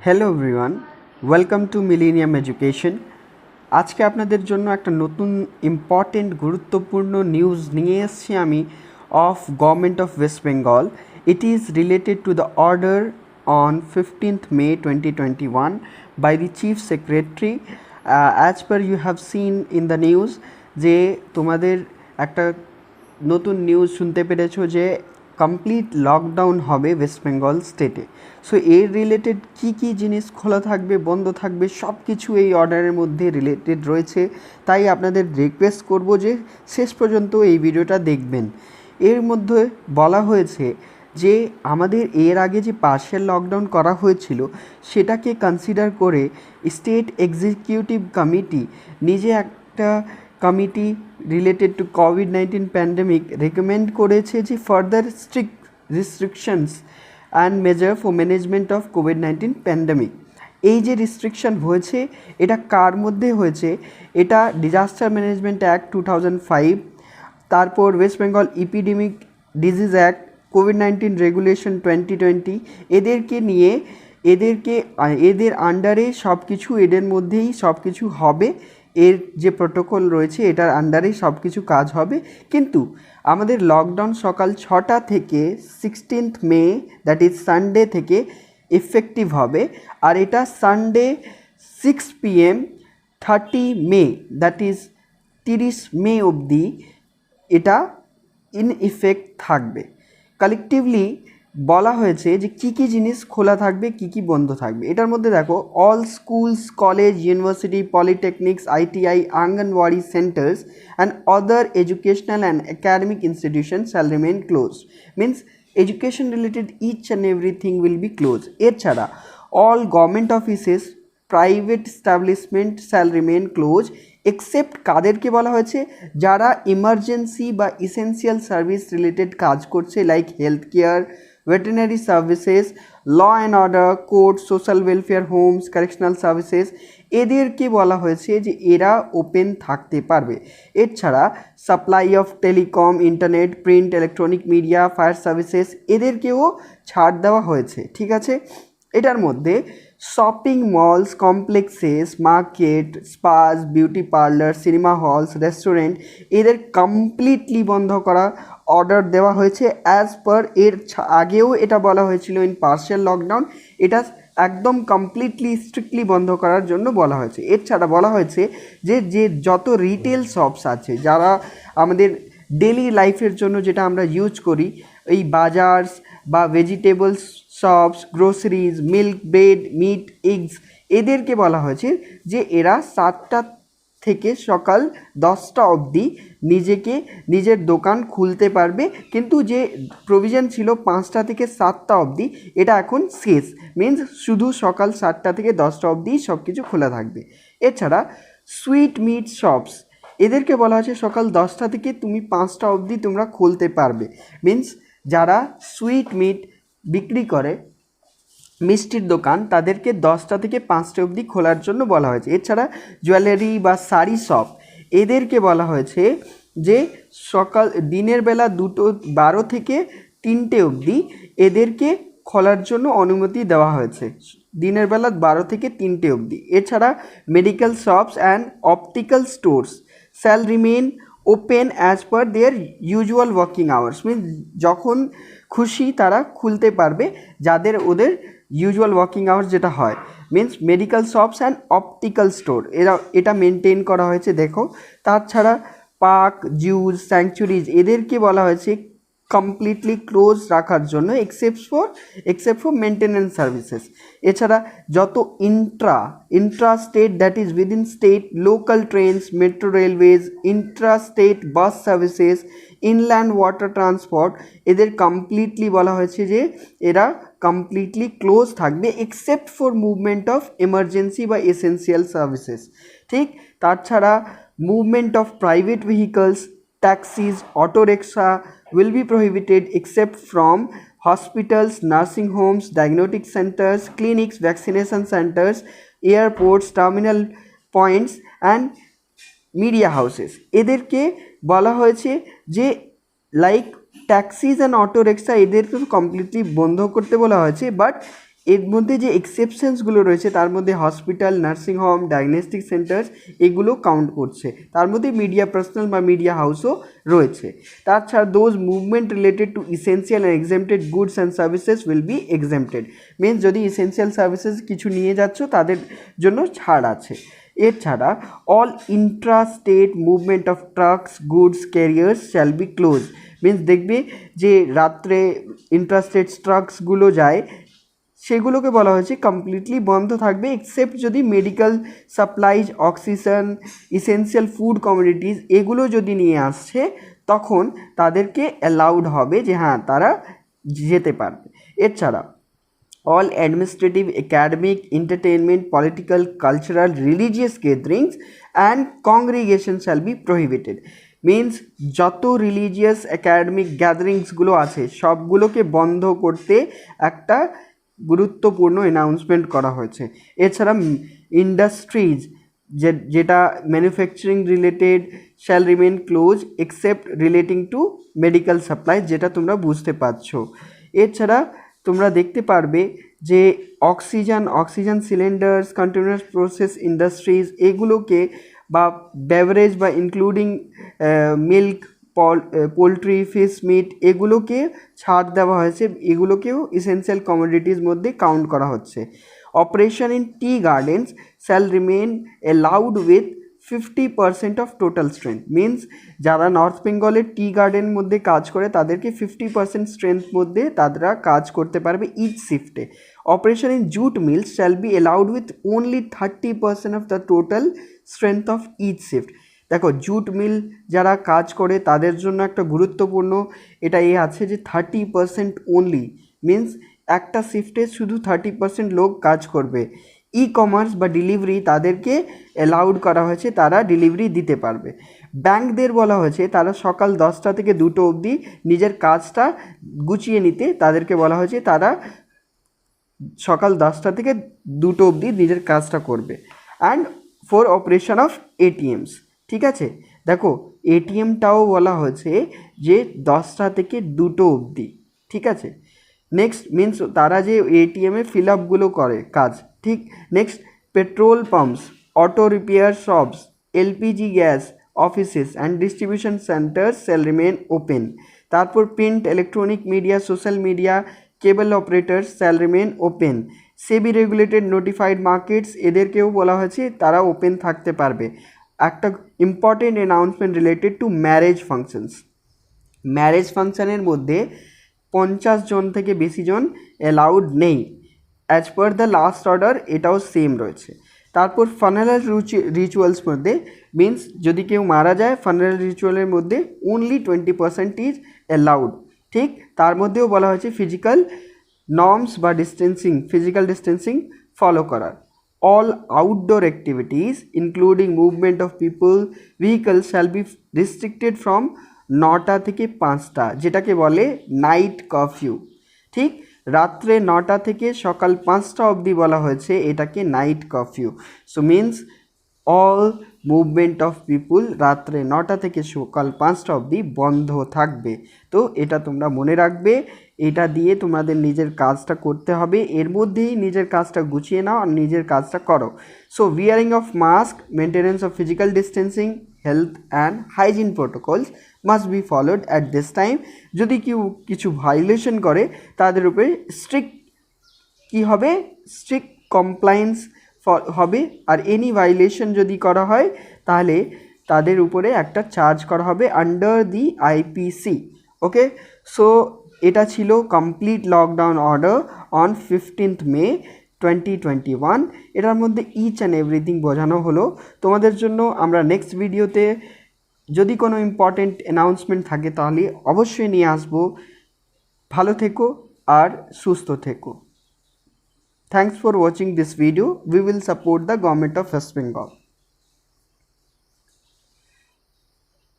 Hello everyone, welcome to millennium education. আজকে আপনাদের জন্য একটা নতুন ইম্পর্টেন্ট গুরুত্বপূর্ণ নিউজ নিয়ে এসেছি আমি of government of West Bengal. It is related to the order on 15th May 2021 by the Chief Secretary. As per you have seen in the news যে তোমাদের একটা নতুন নিউজ শুনতে পেরেছো যে কমপ্লিট লকডাউন হবে ওয়েস্ট বেঙ্গল স্টেটে। সো এর রিলেটেড কী কী জিনিস খোলা থাকবে, বন্ধ থাকবে, সব কিছু এই অর্ডারের মধ্যে রিলেটেড রয়েছে। তাই আপনাদের রিকোয়েস্ট করব যে শেষ পর্যন্ত এই ভিডিওটা দেখবেন। এর মধ্যে বলা হয়েছে যে আমাদের এর আগে যে পার্শিয়াল লকডাউন করা হয়েছিল সেটাকে কনসিডার করে স্টেট এক্সিকিউটিভ কমিটি নিজে একটা committee related to COVID-19 pandemic recommend করেছে যে further strict রিস্ট্রিকশনস and measure for management of COVID-19 pandemic. এই যে রিস্ট্রিকশন হয়েছে এটা কার মধ্যে হয়েছে? এটা ডিজাস্টার ম্যানেজমেন্ট অ্যাক্ট 2005, তারপর west Bengal epidemic disease act, কোভিড-19 রেগুলেশন 2020, এদেরকে নিয়ে এদের আন্ডারে সব কিছু, এদের মধ্যেই সব কিছু হবে। এর যে প্রোটোকল রয়েছে এটার আন্ডারেই সব কিছু কাজ হবে। কিন্তু আমাদের লকডাউন সকাল 6টা থেকে 16th May that is Sunday থেকে এফেক্টিভ হবে। আর এটা Sunday 6 PM 30 May that is 30 মে অবধি এটা ইন ইফেক্ট থাকবে। কালেকটিভলি বলা হয়েছে যে কী কী জিনিস খোলা থাকবে, কী কী বন্ধ থাকবে। এটার মধ্যে দেখো, all schools, college, university, polytechnics, ITI, anganwadi centres and other educational and academic institution shall remain close. Means education related each and everything will be close. এছাড়া all government offices, private establishment shall remain close except কাদেরকে বলা হয়েছে? যারা emergency বা essential service related কাজ করছে, like health care, veterinary services, law and order, court, social welfare homes, correctional services, এদেরকে বলা হয়েছে যে এরা ওপেন থাকতে পারবে। এছাড়া supply of telecom, internet, print, electronic media, fire services, এদেরকেও ছাড় দেওয়া হয়েছে। ঠিক আছে, এটার মধ্যে shopping malls, complexes, market, spas, beauty parlour, cinema halls, restaurant, এদের কমপ্লিটলি বন্ধ করা অর্ডার দেওয়া হয়েছে। অ্যাজ পার এর আগেও এটা বলা হয়েছিল ইন পার্শিয়াল লকডাউন, এটা একদম কমপ্লিটলি স্ট্রিক্টলি বন্ধ করার জন্য বলা হয়েছে। এছাড়া বলা হয়েছে যে যত রিটেল শপস আছে, যারা আমাদের ডেলি লাইফের জন্য যেটা আমরা ইউজ করি, এই বাজারস বা vegetables shops, groceries, milk, bread, meat, eggs, এদেরকে বলা হয়েছে যে এরা 7টা থেকে সকাল 10টা অবধি নিজের দোকান খুলতে পারবে। কিন্তু যে প্রভিশন ছিল 5টা থেকে 7টা অবধি, এটা এখন শেষ। মিনস শুধু সকাল 7টা থেকে 10টা অবধি সব কিছু খোলা থাকবে। এছাড়া সুইট মিট শপস, এদেরকে বলা হয়েছে সকাল 10টা থেকে তুমি 5টা অবধি তোমরা খুলতে পারবে। মিনস যারা সুইট মিট বিক্রি করে, মিষ্টির দোকান, তাদেরকে 10টা থেকে 5টা অবধি খোলার জন্য বলা হয়েছে। এছাড়া জুয়েলারি বা শাড়ি শপ, এদেরকে বলা হয়েছে যে সকাল দিনের বেলা 12 থেকে 3টে অবধি এদেরকে খোলার জন্য অনুমতি দেওয়া হয়েছে, দিনের বেলা 12 থেকে 3টে অবধি। এছাড়া medical shops and optical stores shall remain open as per their usual working hours. Means যখন খুশি তারা খুলতে পারবে, যাদের ওদের ইউজুয়াল ওয়ার্কিং আওয়ার্স যেটা হয়। Means medical shops and optical store এটা মেনটেন করা হয়েছে। দেখো, তাছাড়া পার্ক, জুস, স্যাংচুরিজ, এদেরকে বলা হয়েছে কমপ্লিটলি ক্লোজ রাখার জন্য এক্সেপ্ট ফর মেনটেন্যান্স সার্ভিসেস। এছাড়া যত Intra state that is within state local trains, metro railways, Intra state bus services, inland water transport, এদের কমপ্লিটলি বলা হয়েছে যে এরা কমপ্লিটলি ক্লোজ থাকবে except for movement of emergency বা এসেন্সিয়াল সার্ভিসেস। ঠিক, তাছাড়া movement of private vehicles, taxis, auto rickshaw will be prohibited except from hospitals, nursing homes, diagnostic centers, clinics, vaccination centers, airports, terminal points and media houses. এদেরকে বলা হয়েছে যে like taxis and auto rickshaw, এদেরকে completely বন্ধ করতে বলা হয়েছে। But এর মধ্যে যে এক্সেপশনসগুলো রয়েছে তার মধ্যে hospital, nursing home, diagnostic centres এগুলো কাউন্ট করছে। তার মধ্যে মিডিয়া পার্সোনাল বা মিডিয়া হাউসও রয়েছে। তাছাড়া those movement related to essential and exempted goods and services will be exempted. Means যদি ইসেন্সিয়াল সার্ভিসেস কিছু নিয়ে যাচ্ছ তাদের জন্য ছাড় আছে। এছাড়া all intrastate movement of trucks, goods carriers shall be close. Means দেখবে যে রাত্রে ইন্ট্রাস্টেট ট্রাকসগুলো যায় সেগুলোকে বলা হয়েছে কমপ্লিটলি বন্ধ থাকবে, এক্সেপ্ট যদি medical supplies, oxygen, essential food commodities এগুলো যদি নিয়ে আসছে তখন তাদেরকে অ্যালাউড হবে যে হ্যাঁ তারা যেতে পারবে। এছাড়া all administrative, academic, entertainment, political, cultural, religious gatherings and congregations shall be prohibited. Means যত রিলিজিয়াস অ্যাকাডেমিক গ্যাদারিংসগুলো আছে সবগুলোকে বন্ধ করতে একটা গুরুত্বপূর্ণ অ্যানাউন্সমেন্ট করা হয়েছে। এছাড়া ইন্ডাস্ট্রিজ যেটা manufacturing related shall remain close except relating to medical supply, যেটা তোমরা বুঝতে পারছো। এছাড়া তোমরা দেখতে পারবে যে oxygen cylinders, continuous process industries এগুলোকে বা বেভারেজ বা including milk, poultry, fish, meat এগুলোকে ছাড় দেওয়া হয়েছে, এগুলোকেও ইসেন্সিয়াল কমোডিটির মধ্যে কাউন্ট করা হচ্ছে। Operation in T gardens shall remain allowed with 50% of total strength. Means যারা নর্থ বেঙ্গলের টি গার্ডেনের মধ্যে কাজ করে তাদেরকে 50% স্ট্রেংথ মধ্যে তারা কাজ করতে পারবে ইচ শিফটে। Operation in jute mills shall be allowed with only 30% of the total strength of each shift. দেখো জুট মিল যারা কাজ করে তাদের জন্য একটা গুরুত্বপূর্ণ এটা আছে যে 30% ওনলি, মিনস একটা শিফটে শুধু 30% লোক কাজ করবে। ই কমার্স বা ডেলিভারি তাদেরকে অ্যালাউড করা হয়েছে, তারা ডেলিভারি দিতে পারবে। ব্যাংকদের বলা হয়েছে তারা সকাল 10টা থেকে 2টো অবধি নিজের কাজটা গুছিয়ে নিতে, তাদেরকে বলা হয়েছে তারা সকাল 10টা থেকে 2টো অবধি নিজের কাজটা করবে। And for operation of ATMs, ঠিক আছে, দেখো এটিএমটাও বলা হয়েছে যে 10টা থেকে 2টো অবধি, ঠিক আছে। নেক্সট মিনস তারা যে এটিএমে ফিল আপগুলো করে কাজ, ঠিক। Next petrol pumps, auto repair shops, LPG gas offices and distribution centres shall remain open. তারপর print, electronic media, social media, cable operators shall remain open. SEBI regulated notified markets এদেরকেও বলা হয়েছে তারা ওপেন থাকতে পারবে। একটা important announcement related to marriage functions. Marriage ফাংশনের মধ্যে 50 জন থেকে বেশি জন অ্যালাউড নেই। As per the last order এটাও সেম রয়েছে। তারপর ফানারাল রিচুয়ালস মধ্যে মিনস যদি কেউ মারা যায় ফানারাল রিচুয়ালের মধ্যে ওনলি 20% ইজ অ্যালাউড, ঠিক। তার মধ্যেও বলা হয়েছে ফিজিক্যাল নর্মস বা ফিজিক্যাল ডিস্টেন্সিং ফলো করার। All outdoor activities including movement of people, vehicles shall be restricted from 9টা থেকে 5টা, যেটাকে বলে নাইট কারফিউ, ঠিক। রাত্রে 9টা থেকে সকাল 5টা অবধি বলা হয়েছে এটাকে night curfew. So means all movement of people রাত্রে 9টা থেকে সকাল 5টা অবধি বন্ধ থাকবে। তো এটা তোমরা মনে রাখবে, এটা দিয়ে তোমাদের নিজের কাজটা করতে হবে, এর মধ্যেই নিজের কাজটা গুছিয়ে নাও আর নিজের কাজটা করো। So wearing of mask, maintenance of physical distancing, health and hygiene protocols must be followed at this time. যদি কেউ কিছু ভায়োলেশন করে তাদের উপরে স্ট্রিক্ট কমপ্লায়েন্স হবে। আর এনি ভায়োলেশন যদি করা হয় তাহলে তাদের উপরে একটা চার্জ করা হবে under the IPC. Okay, so এটা ছিল complete lockdown order on 15th May 2021। এটার মধ্যে ইচ অ্যান্ড এভরিথিং বোঝানো হলো তোমাদের জন্য। আমরা নেক্সট ভিডিওতে যদি কোনো ইম্পর্টেন্ট অ্যানাউন্সমেন্ট থাকে তাহলে অবশ্যই নিয়ে আসবো। ভালো থেকো আর সুস্থ থেকো। Thanks for watching this video. We will support the Government of West Bengal.